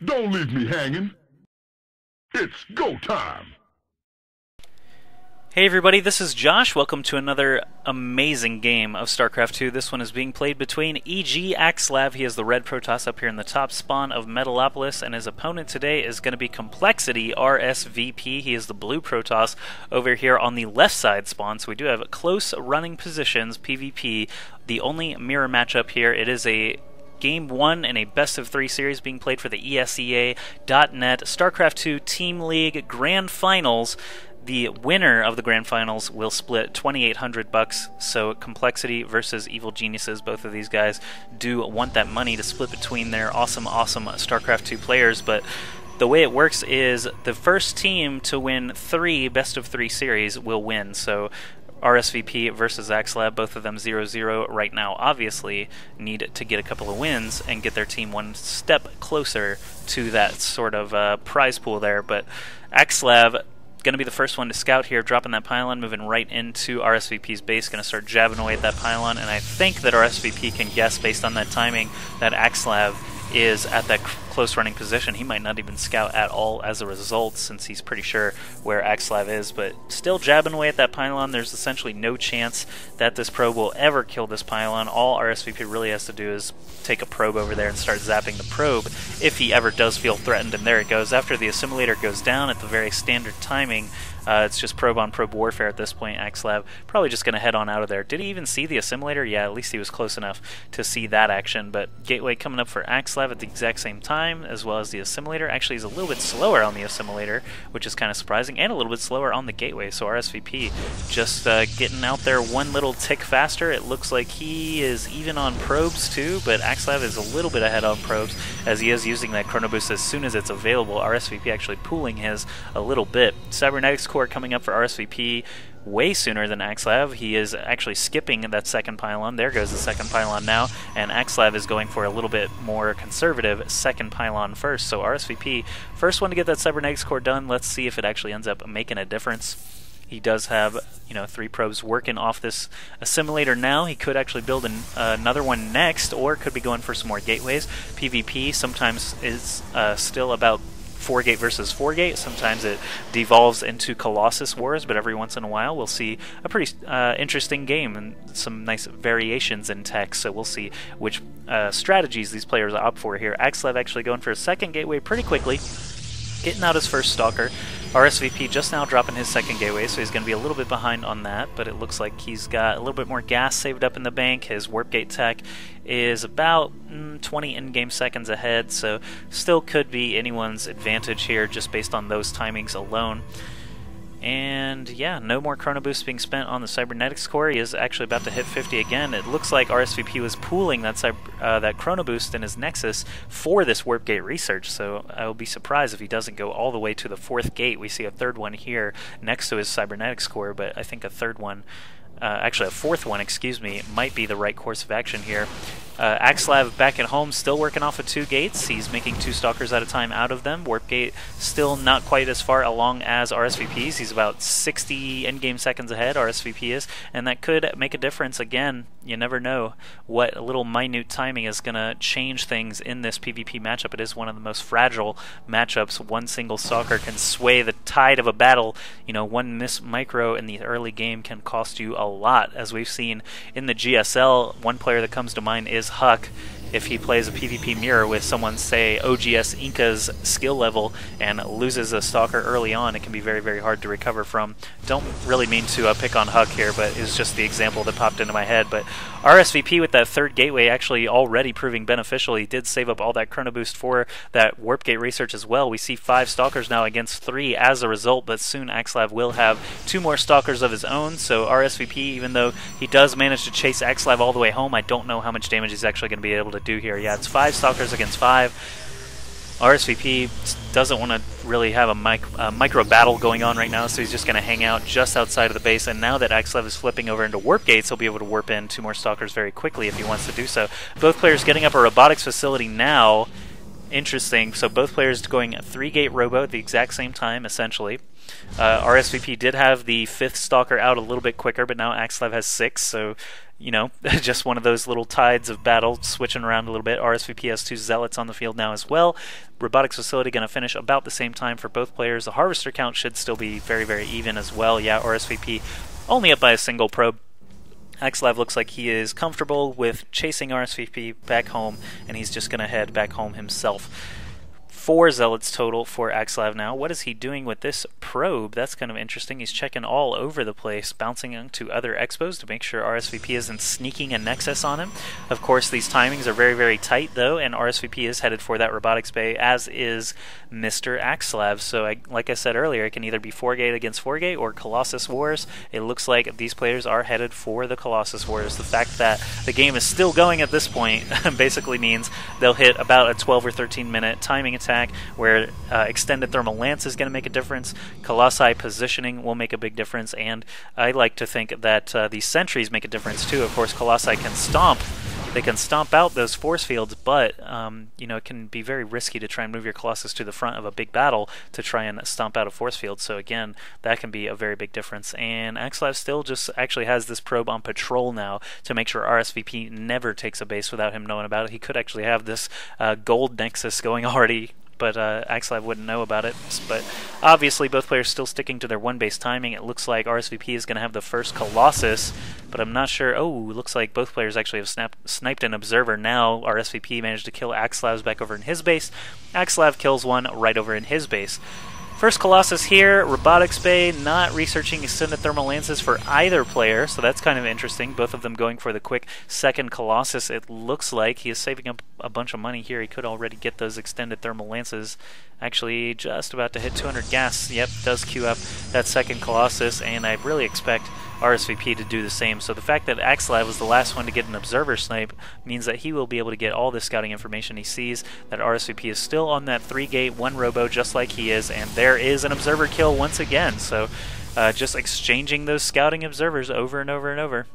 Don't leave me hanging. It's go time. Hey everybody, this is Josh. Welcome to another amazing game of StarCraft 2. This one is being played between EG.Axslav. He is the red Protoss up here in the top spawn of Metalopolis, and his opponent today is going to be coL.rsvp. He is the blue Protoss over here on the left side spawn. So we do have close running positions, PvP. The only mirror matchup here, it is a Game 1 in a best-of-3 series being played for the ESEA.net StarCraft 2 Team League Grand Finals. The winner of the Grand Finals will split $2,800, so Complexity versus Evil Geniuses. Both of these guys do want that money to split between their awesome StarCraft 2 players, but the way it works is the first team to win 3 best-of-3 series will win, so RSVP versus AskJoshy, both of them 0-0 right now, obviously need to get a couple of wins and get their team one step closer to that sort of prize pool there, but AskJoshy going to be the first one to scout here, dropping that pylon, moving right into RSVP's base, going to start jabbing away at that pylon, and I think that RSVP can guess based on that timing that AskJoshy is at that close running position. He might not even scout at all as a result, since he's pretty sure where AskJoshy is, but still jabbing away at that pylon. There's essentially no chance that this probe will ever kill this pylon. All RSVP really has to do is take a probe over there and start zapping the probe if he ever does feel threatened, and there it goes. After the assimilator goes down at the very standard timing, it's just probe-on-probe warfare at this point. AskJoshy probably just going to head on out of there. Did he even see the assimilator? Yeah, at least he was close enough to see that action, but Gateway coming up for AskJoshy at the exact same time, as well as the assimilator. Actually, he's a little bit slower on the assimilator, which is kind of surprising, and a little bit slower on the Gateway, so RSVP just getting out there one little tick faster. It looks like he is even on probes too, but AskJoshy is a little bit ahead on probes, as he is using that chrono boost as soon as it's available. RSVP actually pooling his a little bit. Cybernetics core coming up for RSVP way sooner than AskJoshy. He is actually skipping that second pylon. There goes the second pylon now, and AskJoshy is going for a little bit more conservative second pylon first. So RSVP, first one to get that cybernetics core done. Let's see if it actually ends up making a difference. He does have, 3 probes working off this assimilator now. He could actually build another one next, or could be going for some more gateways. PvP sometimes is still about 4-gate versus 4-gate. Sometimes it devolves into Colossus wars, but every once in a while we'll see a pretty interesting game and some nice variations in tech, so we'll see which strategies these players opt for here. AskJoshy actually going for a second gateway pretty quickly, getting out his first stalker. RSVP just now dropping his second gateway, so he's going to be a little bit behind on that, but it looks like he's got a little bit more gas saved up in the bank. His warp gate tech is about 20 in-game seconds ahead, so still could be anyone's advantage here just based on those timings alone. And yeah, no more chrono boost being spent on the cybernetics core. He is actually about to hit 50 again. It looks like RSVP was pooling that chrono boost in his nexus for this warp gate research, so I will be surprised if he doesn't go all the way to the 4th gate. We see a 3rd one here next to his cybernetics core, but I think a 3rd one, actually a 4th one, excuse me, might be the right course of action here. AskJoshy back at home, still working off of 2 gates. He's making 2 stalkers at a time out of them. Warp gate still not quite as far along as RSVP's. He's about 60 in-game seconds ahead, RSVP is, and that could make a difference. Again, you never know what a little minute timing is going to change things in this PvP matchup. It is one of the most fragile matchups. One single stalker can sway the tide of a battle. One miss micro in the early game can cost you a lot, as we've seen in the GSL. One player that comes to mind is Huck. If he plays a PvP mirror with someone, say, OGS Inca's skill level and loses a stalker early on, it can be very, very hard to recover from. Don't really mean to pick on Huck here, but it's just the example that popped into my head. But RSVP with that 3rd gateway actually already proving beneficial. He did save up all that chrono boost for that warp gate research as well. We see 5 stalkers now against 3 as a result, but soon AskJoshy will have 2 more stalkers of his own. So RSVP, even though he does manage to chase AskJoshy all the way home, I don't know how much damage he's actually going to be able to do here. Yeah, it's 5 stalkers against 5. RSVP doesn't want to really have a micro battle going on right now, so he's just going to hang out just outside of the base, and now that AskJoshy is flipping over into warp gates, he'll be able to warp in 2 more stalkers very quickly if he wants to do so. Both players getting up a robotics facility now. interesting. So both players going 3-gate robo at the exact same time, essentially. RSVP did have the 5th Stalker out a little bit quicker, but now AskJoshy has 6, so, you know, just one of those little tides of battle switching around a little bit. RSVP has 2 Zealots on the field now as well. Robotics Facility going to finish about the same time for both players. The Harvester count should still be very, very even as well. Yeah, RSVP only up by a single probe. AskJoshy looks like he is comfortable with chasing RSVP back home, and he's just going to head back home himself. 4 Zealots total for AskJoshy now. What is he doing with this probe? That's kind of interesting. He's checking all over the place, bouncing into other expos to make sure RSVP isn't sneaking a Nexus on him. Of course, these timings are very, very tight, though, and RSVP is headed for that robotics bay, as is Mr. AskJoshy. So, like I said earlier, it can either be 4-gate against 4-gate or Colossus Wars. It looks like these players are headed for the Colossus Wars. The fact that the game is still going at this point basically means they'll hit about a 12 or 13 minute timing attack, where extended thermal lance is going to make a difference. Colossi positioning will make a big difference, and I like to think that these sentries make a difference too. Of course, Colossi can stomp. They can stomp out those force fields, but you know, it can be very risky to try and move your Colossus to the front of a big battle to try and stomp out a force field. So again, that can be a very big difference. And AskJoshy still just actually has this probe on patrol now to make sure RSVP never takes a base without him knowing about it. He could actually have this gold Nexus going already, but AskJoshy wouldn't know about it. But obviously both players still sticking to their 1-base timing. It looks like RSVP is going to have the first Colossus, but I'm not sure. Oh, it looks like both players actually have sniped an observer now. RSVP managed to kill AskJoshy back over in his base. AskJoshy kills one right over in his base. First Colossus here, Robotics Bay, not researching extended thermal lances for either player, so that's kind of interesting. Both of them going for the quick second Colossus, it looks like. He is saving up a bunch of money here. He could already get those extended thermal lances. Actually, just about to hit 200 gas. Yep, does queue up that second Colossus, and I really expect RSVP to do the same. So the fact that AskJoshy was the last one to get an observer snipe means that he will be able to get all the scouting information. He sees that RSVP is still on that 3-gate 1 robo just like he is, and there is an observer kill once again. So just exchanging those scouting observers over and over and over.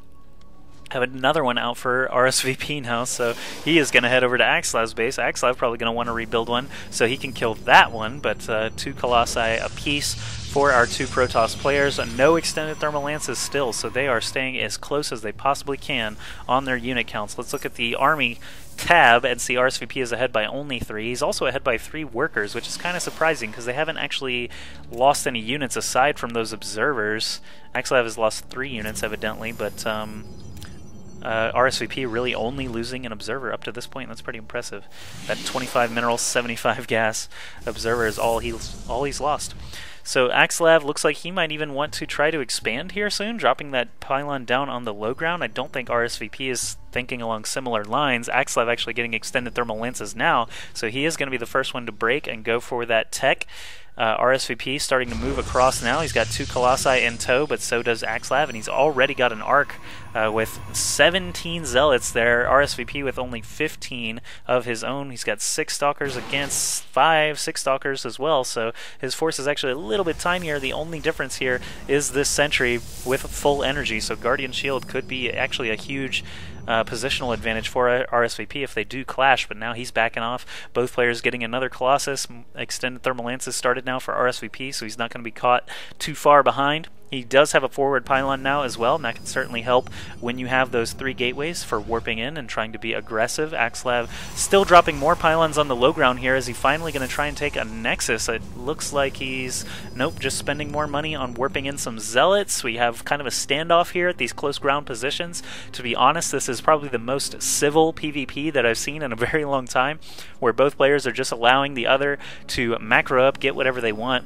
Have another one out for RSVP now, so he is going to head over to AskJoshy's base. AskJoshy probably going to want to rebuild one so he can kill that one, but 2 Colossi apiece for our 2 Protoss players. No extended thermal lances still, so they are staying as close as they possibly can on their unit counts. Let's look at the Army tab and see RSVP is ahead by only 3. He's also ahead by 3 workers, which is kind of surprising because they haven't actually lost any units aside from those observers. AskJoshy has lost 3 units evidently, but RSVP really only losing an observer up to this point. That's pretty impressive. That 25 minerals, 75 gas observer is all he's lost. So AskJoshy looks like he might even want to try to expand here soon, dropping that pylon down on the low ground. I don't think RSVP is thinking along similar lines. AskJoshy actually getting extended thermal lances now, so he is going to be the first one to break and go for that tech. RSVP starting to move across now. He's got 2 Colossi in tow, but so does AskJoshy, and he's already got an arc with 17 Zealots there. RSVP with only 15 of his own. He's got 6 Stalkers against 6 Stalkers as well, so his force is actually a little bit tinier. The only difference here is this sentry with full energy, so Guardian Shield could be actually a huge positional advantage for RSVP if they do clash, but now he's backing off. Both players getting another Colossus. Extended thermal lances started now for RSVP, so he's not going to be caught too far behind. He does have a forward pylon now as well, and that can certainly help when you have those 3 gateways for warping in and trying to be aggressive. AskJoshy still dropping more pylons on the low ground here. Is he finally going to try and take a Nexus? It looks like he's, nope, just spending more money on warping in some Zealots. We have kind of a standoff here at these close ground positions. To be honest, this is probably the most civil PvP that I've seen in a very long time, where both players are just allowing the other to macro up, get whatever they want,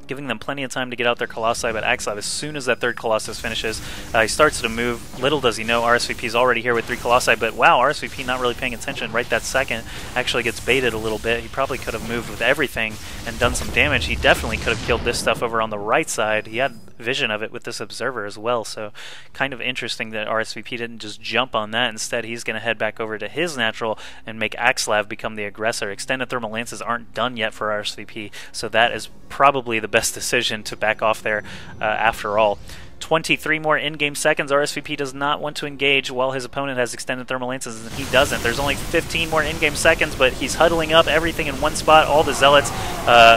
giving them plenty of time to get out their Colossi. But AskJoshy, as soon as that 3rd Colossus finishes, he starts to move. Little does he know RSVP is already here with 3 Colossi, but wow, RSVP not really paying attention right that second. Actually gets baited a little bit. He probably could have moved with everything and done some damage. He definitely could have killed this stuff over on the right side. He had vision of it with this observer as well, so kind of interesting that RSVP didn't just jump on that. Instead, he's going to head back over to his natural and make AskJoshy become the aggressor. Extended thermal lances aren't done yet for RSVP, so that is probably the best decision to back off there after all. 23 more in-game seconds. RSVP does not want to engage while his opponent has extended thermal lances, and he doesn't. There's only 15 more in-game seconds, but he's huddling up everything in one spot. All the zealots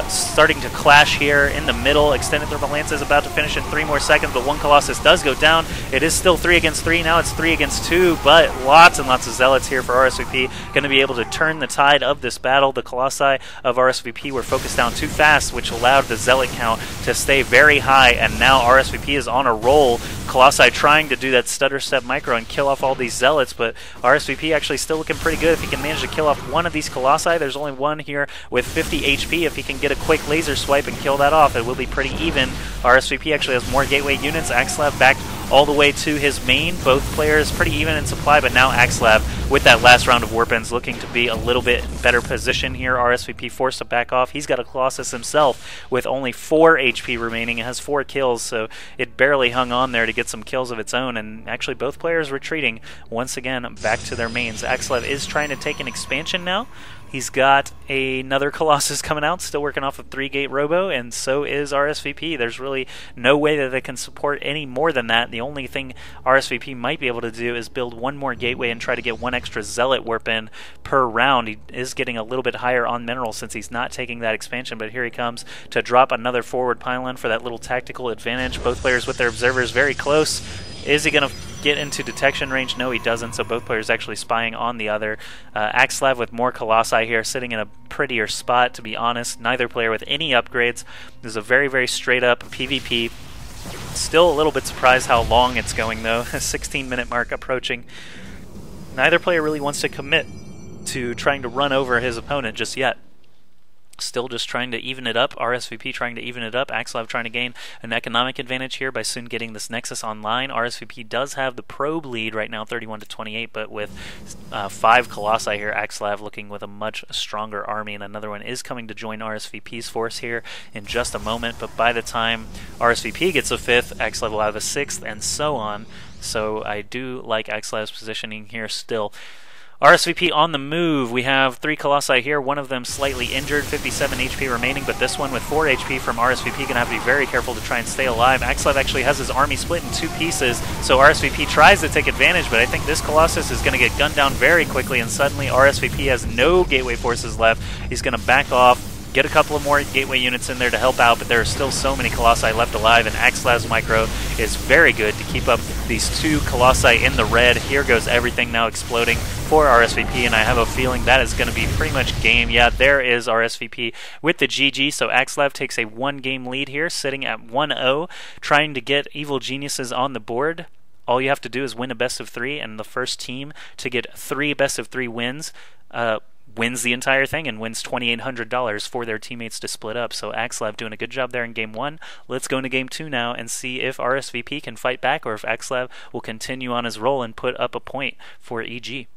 starting to clash here in the middle. Extended thermal lances about to finish in 3 more seconds, but one Colossus does go down. It is still 3 against 3. Now it's 3 against 2, but lots and lots of zealots here for RSVP. Going to be able to turn the tide of this battle. The Colossi of RSVP were focused down too fast, which allowed the zealot count to stay very high, and now RSVP is on a roll. Colossi trying to do that stutter step micro and kill off all these zealots, but RSVP actually still looking pretty good if he can manage to kill off one of these Colossi. There's only one here with 50 HP. If he can get a quick laser swipe and kill that off, it will be pretty even. RSVP actually has more gateway units. AskJoshy back all the way to his main. Both players pretty even in supply, but now AskJoshy with that last round of warpins looking to be a little bit better position here. RSVP forced to back off. He's got a Colossus himself with only 4 HP remaining. It has 4 kills, so it barely hung on there to get some kills of its own, and actually both players retreating once again back to their mains. AskJoshy is trying to take an expansion now. He's got another Colossus coming out, still working off of 3-gate Robo, and so is RSVP. There's really no way that they can support any more than that. The only thing RSVP might be able to do is build one more gateway and try to get one extra Zealot warp in per round. He is getting a little bit higher on minerals since he's not taking that expansion, but here he comes to drop another forward pylon for that little tactical advantage. Both players with their observers very close. Is he going to get into detection range? No, he doesn't, so both players actually spying on the other. AskJoshy with more Colossi here, sitting in a prettier spot, to be honest. Neither player with any upgrades. This is a very, very straight-up PvP. Still a little bit surprised how long it's going, though. 16-minute mark approaching. Neither player really wants to commit to trying to run over his opponent just yet. Still just trying to even it up. RSVP trying to even it up. AskJoshy trying to gain an economic advantage here by soon getting this Nexus online. RSVP does have the probe lead right now, 31-28, but with 5 Colossi here, AskJoshy looking with a much stronger army, and another one is coming to join RSVP's force here in just a moment. But by the time RSVP gets a 5th, AskJoshy will have a 6th, and so on. So I do like AskJoshy's positioning here still. RSVP on the move. We have 3 Colossi here, one of them slightly injured, 57 HP remaining, but this one with 4 HP from RSVP going to have to be very careful to try and stay alive. AskJoshy actually has his army split in 2 pieces, so RSVP tries to take advantage, but I think this Colossus is going to get gunned down very quickly, and suddenly RSVP has no gateway forces left. He's going to back off, get a couple of more gateway units in there to help out, but there are still so many Colossi left alive, and AskJoshy's micro is very good to keep up these 2 Colossi in the red. Here goes everything now exploding for RSVP, and I have a feeling that is going to be pretty much game. Yeah, there is RSVP with the GG, so AskJoshy takes a 1-game lead here, sitting at 1-0, trying to get Evil Geniuses on the board. All you have to do is win a best of 3, and the first team to get 3 best of 3 wins wins the entire thing and wins $2,800 for their teammates to split up. So AskJoshy doing a good job there in Game 1. Let's go into Game 2 now and see if RSVP can fight back or if AskJoshy will continue on his roll and put up a point for EG.